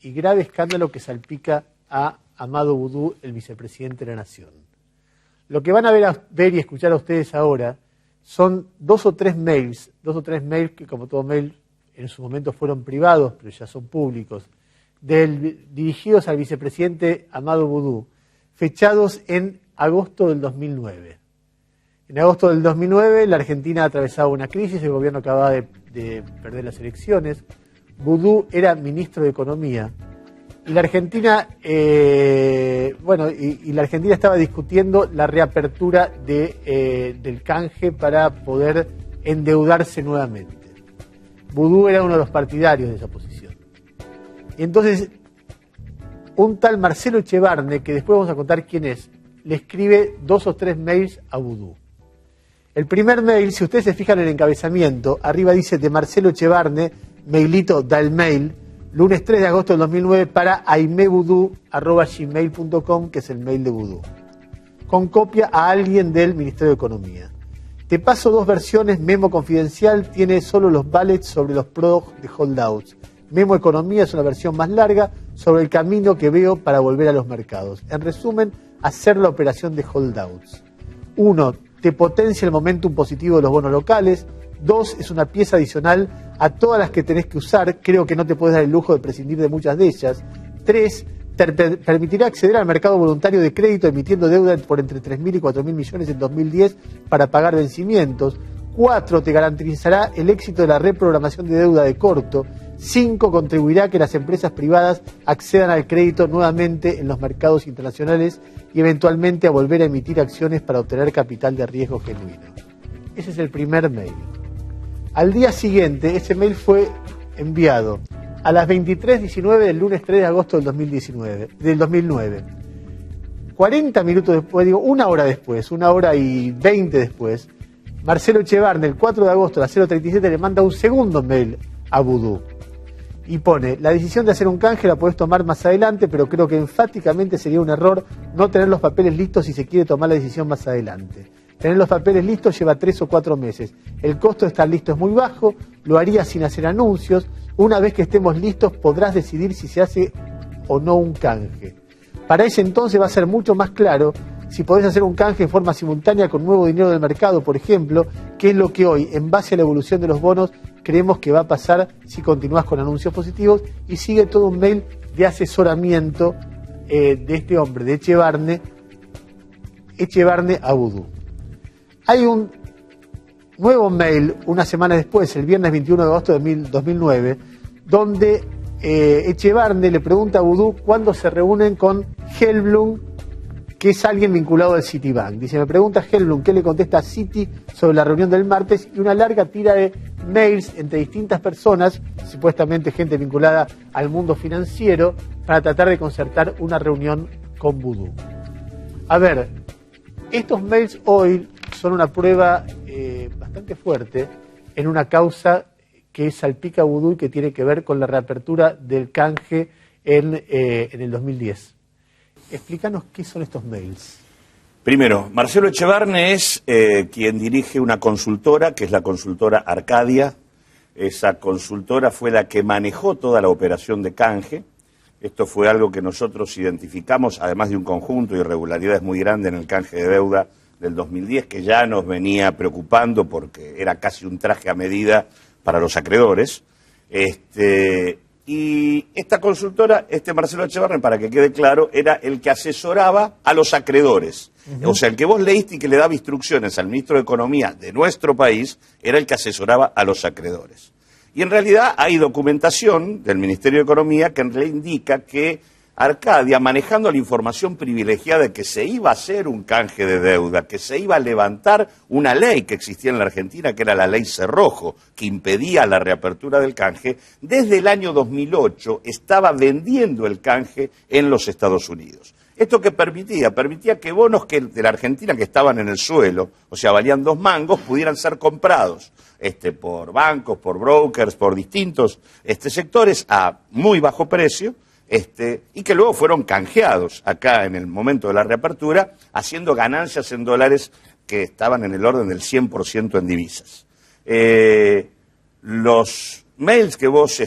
y grave escándalo que salpica a Amado Boudou, el vicepresidente de la Nación. Lo que van a ver y escuchar a ustedes ahora son dos o tres mails que, como todo mail, en su momento fueron privados, pero ya son públicos, dirigidos al vicepresidente Amado Boudou, fechados en agosto del 2009. En agosto del 2009 la Argentina atravesaba una crisis, el gobierno acababa de perder las elecciones, Boudou era ministro de Economía, y la Argentina, la Argentina estaba discutiendo la reapertura del canje para poder endeudarse nuevamente. Boudou era uno de los partidarios de esa posición. Y entonces, un tal Marcelo Echevarne, que después vamos a contar quién es, le escribe 2 o 3 mails a Boudou. El primer mail, si ustedes se fijan en el encabezamiento, arriba dice de Marcelo Echevarne, mailito del mail, lunes 3 de agosto del 2009 para aimeboudou@gmail.com, que es el mail de Boudou, con copia a alguien del Ministerio de Economía. Te paso 2 versiones, memo confidencial, tiene solo los bullets sobre los pros de holdouts. Memo Economía es una versión más larga sobre el camino que veo para volver a los mercados. En resumen, hacer la operación de holdouts. 1. Te potencia el momentum positivo de los bonos locales. 2. Es una pieza adicional a todas las que tenés que usar. Creo que no te puedes dar el lujo de prescindir de muchas de ellas. 3. Te permitirá acceder al mercado voluntario de crédito emitiendo deuda por entre 3.000 y 4.000 millones en 2010 para pagar vencimientos. 4. Te garantizará el éxito de la reprogramación de deuda de corto. 5. Contribuirá a que las empresas privadas accedan al crédito nuevamente en los mercados internacionales y eventualmente a volver a emitir acciones para obtener capital de riesgo genuino. Ese es el primer mail. Al día siguiente, ese mail fue enviado a las 23:19 del lunes 3 de agosto del 2009. 40 minutos después, una hora después, 1 hora y 20 después, Marcelo Echevarne, el 4 de agosto a las 0:37, le manda un segundo mail a Boudou y pone: la decisión de hacer un canje la podés tomar más adelante, pero creo que enfáticamente sería un error no tener los papeles listos si se quiere tomar la decisión más adelante. Tener los papeles listos lleva 3 o 4 meses. El costo de estar listo es muy bajo, lo haría sin hacer anuncios. Una vez que estemos listos podrás decidir si se hace o no un canje. Para ese entonces va a ser mucho más claro si podés hacer un canje en forma simultánea con nuevo dinero del mercado, por ejemplo, que es lo que hoy, en base a la evolución de los bonos, creemos que va a pasar si continúas con anuncios positivos. Y sigue todo un mail de asesoramiento de este hombre, de Echevarne a Boudou. Hay un nuevo mail una semana después, el viernes 21 de agosto de 2009, donde Echevarne le pregunta a Boudou cuándo se reúnen con Helblum, que es alguien vinculado al Citibank. Dice, me pregunta Helblum qué le contesta a Citi sobre la reunión del martes, y una larga tira de mails entre distintas personas, supuestamente gente vinculada al mundo financiero, para tratar de concertar una reunión con Boudou. A ver, estos mails hoy son una prueba bastante fuerte en una causa que salpica a Boudou y que tiene que ver con la reapertura del canje en el 2010. Explícanos qué son estos mails. Primero, Marcelo Echevarne es quien dirige una consultora, que es la consultora Arcadia. Esa consultora fue la que manejó toda la operación de canje. Esto fue algo que nosotros identificamos, además de un conjunto de irregularidades muy grande en el canje de deuda del 2010, que ya nos venía preocupando porque era casi un traje a medida para los acreedores. Y esta consultora, Marcelo Echevarne, para que quede claro, era el que asesoraba a los acreedores. O sea, el que vos leíste y que le daba instrucciones al ministro de Economía de nuestro país, era el que asesoraba a los acreedores. Y en realidad hay documentación del Ministerio de Economía que le indica que Arcadia, manejando la información privilegiada de que se iba a hacer un canje de deuda, que se iba a levantar una ley que existía en la Argentina, que era la ley Cerrojo, que impedía la reapertura del canje, desde el año 2008 estaba vendiendo el canje en los Estados Unidos. ¿Esto qué permitía? Permitía que bonos de la Argentina que estaban en el suelo, o sea, valían 2 mangos, pudieran ser comprados por bancos, por brokers, por distintos sectores a muy bajo precio, y que luego fueron canjeados acá en el momento de la reapertura, haciendo ganancias en dólares que estaban en el orden del 100% en divisas. Los mails que vos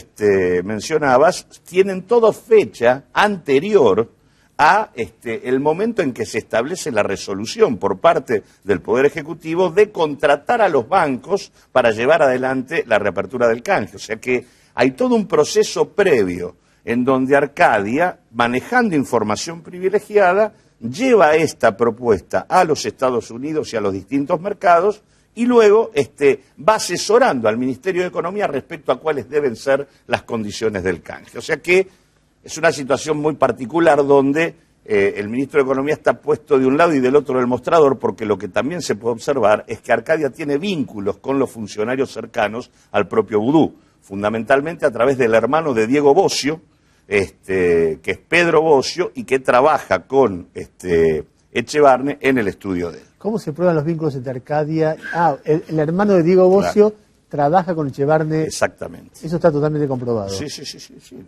mencionabas tienen todo fecha anterior a el momento en que se establece la resolución por parte del Poder Ejecutivo de contratar a los bancos para llevar adelante la reapertura del canje. O sea que hay todo un proceso previo en donde Arcadia, manejando información privilegiada, lleva esta propuesta a los Estados Unidos y a los distintos mercados y luego va asesorando al Ministerio de Economía respecto a cuáles deben ser las condiciones del canje. O sea que es una situación muy particular donde el ministro de Economía está puesto de un lado y del otro del mostrador, porque lo que también se puede observar es que Arcadia tiene vínculos con los funcionarios cercanos al propio Vudú, fundamentalmente a través del hermano de Diego Bossio, que es Pedro Bossio, y que trabaja con Echevarne en el estudio de él. ¿Cómo se prueban los vínculos entre Arcadia? El hermano de Diego Bossio, claro, trabaja con Echevarne. Exactamente. Eso está totalmente comprobado. Sí.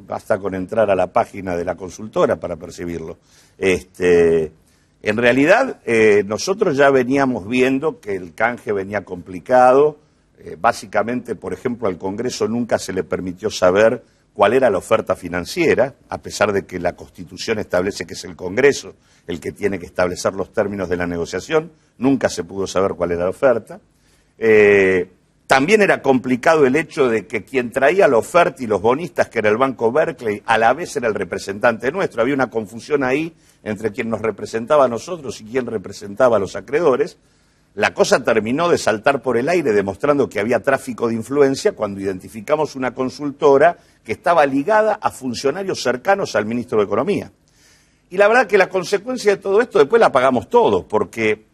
Basta con entrar a la página de la consultora para percibirlo. En realidad, nosotros ya veníamos viendo que el canje venía complicado. Básicamente, por ejemplo, al Congreso nunca se le permitió saber cuál era la oferta financiera, a pesar de que la Constitución establece que es el Congreso el que tiene que establecer los términos de la negociación. Nunca se pudo saber cuál era la oferta. También era complicado el hecho de que quien traía la oferta y los bonistas, que era el Banco Berkeley, a la vez era el representante nuestro. Había una confusión ahí entre quien nos representaba a nosotros y quien representaba a los acreedores. La cosa terminó de saltar por el aire demostrando que había tráfico de influencia cuando identificamos una consultora que estaba ligada a funcionarios cercanos al ministro de Economía. Y la verdad que la consecuencia de todo esto después la pagamos todos, porque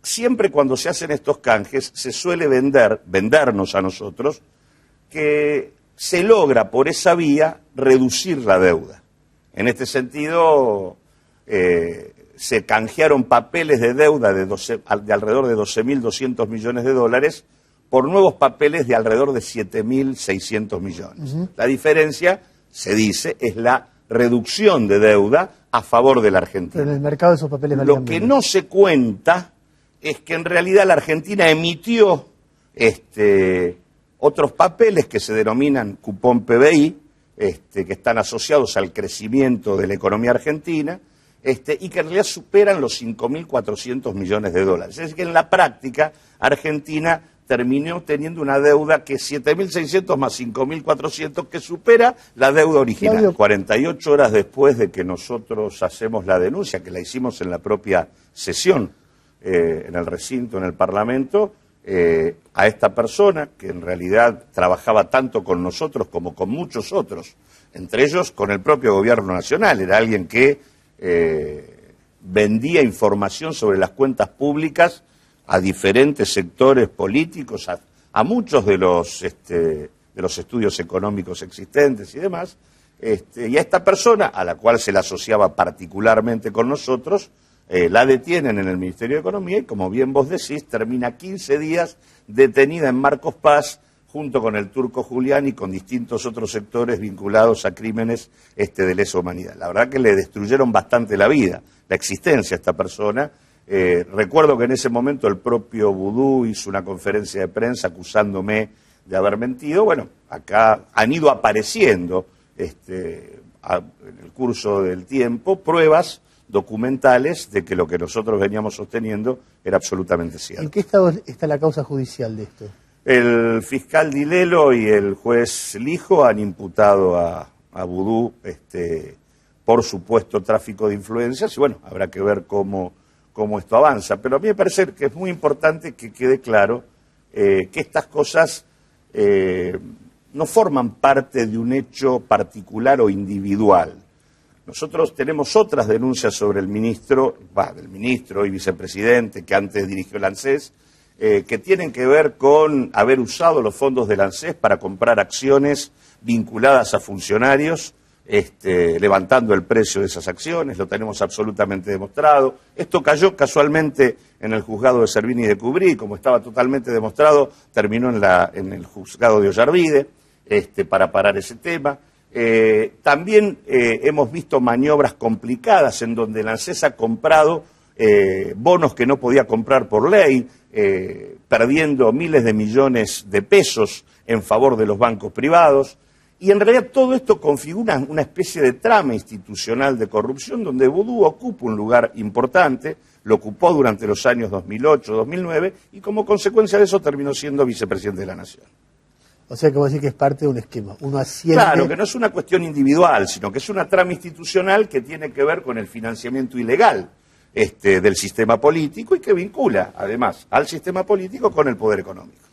siempre cuando se hacen estos canjes se suele vendernos a nosotros que se logra por esa vía reducir la deuda. En este sentido, se canjearon papeles de deuda de alrededor de 12.200 millones de dólares por nuevos papeles de alrededor de 7.600 millones. La diferencia, se dice, es la reducción de deuda a favor de la Argentina. Pero en el mercado esos papeles valían Lo que no se cuenta es que en realidad la Argentina emitió otros papeles que se denominan cupón PBI, que están asociados al crecimiento de la economía argentina, y que en realidad superan los 5.400 millones de dólares. Es decir, que en la práctica Argentina terminó teniendo una deuda que es 7.600 más 5.400, que supera la deuda original. Claudio. 48 horas después de que nosotros hacemos la denuncia, que la hicimos en la propia sesión, en el recinto, en el Parlamento, a esta persona, que en realidad trabajaba tanto con nosotros como con muchos otros, entre ellos con el propio gobierno nacional. Era alguien que vendía información sobre las cuentas públicas a diferentes sectores políticos, a muchos de los estudios económicos existentes y demás, y a esta persona, a la cual se la asociaba particularmente con nosotros, la detienen en el Ministerio de Economía y, como bien vos decís, termina 15 días detenida en Marcos Paz junto con el Turco Julián y con distintos otros sectores vinculados a crímenes de lesa humanidad. La verdad que le destruyeron bastante la vida, la existencia a esta persona. Recuerdo que en ese momento el propio Vudú hizo una conferencia de prensa acusándome de haber mentido. Bueno, acá han ido apareciendo en el curso del tiempo pruebas documentales de que lo que nosotros veníamos sosteniendo era absolutamente cierto. ¿En qué estado está la causa judicial de esto? El fiscal Dilelo y el juez Lijo han imputado a Vudú por supuesto tráfico de influencias y bueno, habrá que ver cómo esto avanza. Pero a mí me parece que es muy importante que quede claro que estas cosas no forman parte de un hecho particular o individual. Nosotros tenemos otras denuncias sobre el ministro, del ministro y vicepresidente que antes dirigió el ANSES, que tienen que ver con haber usado los fondos del ANSES para comprar acciones vinculadas a funcionarios, levantando el precio de esas acciones, lo tenemos absolutamente demostrado. Esto cayó casualmente en el juzgado de Servini y de Cubrí, como estaba totalmente demostrado, terminó en el juzgado de Ollarvide, para parar ese tema. También hemos visto maniobras complicadas en donde el ANSES ha comprado bonos que no podía comprar por ley, perdiendo miles de millones de pesos en favor de los bancos privados. Y en realidad todo esto configura una especie de trama institucional de corrupción donde Vudú ocupa un lugar importante, lo ocupó durante los años 2008-2009 y como consecuencia de eso terminó siendo vicepresidente de la Nación. O sea, como decir que es parte de un esquema. Uno asciende... Claro, que no es una cuestión individual, sino que es una trama institucional que tiene que ver con el financiamiento ilegal del sistema político y que vincula, además, al sistema político con el poder económico.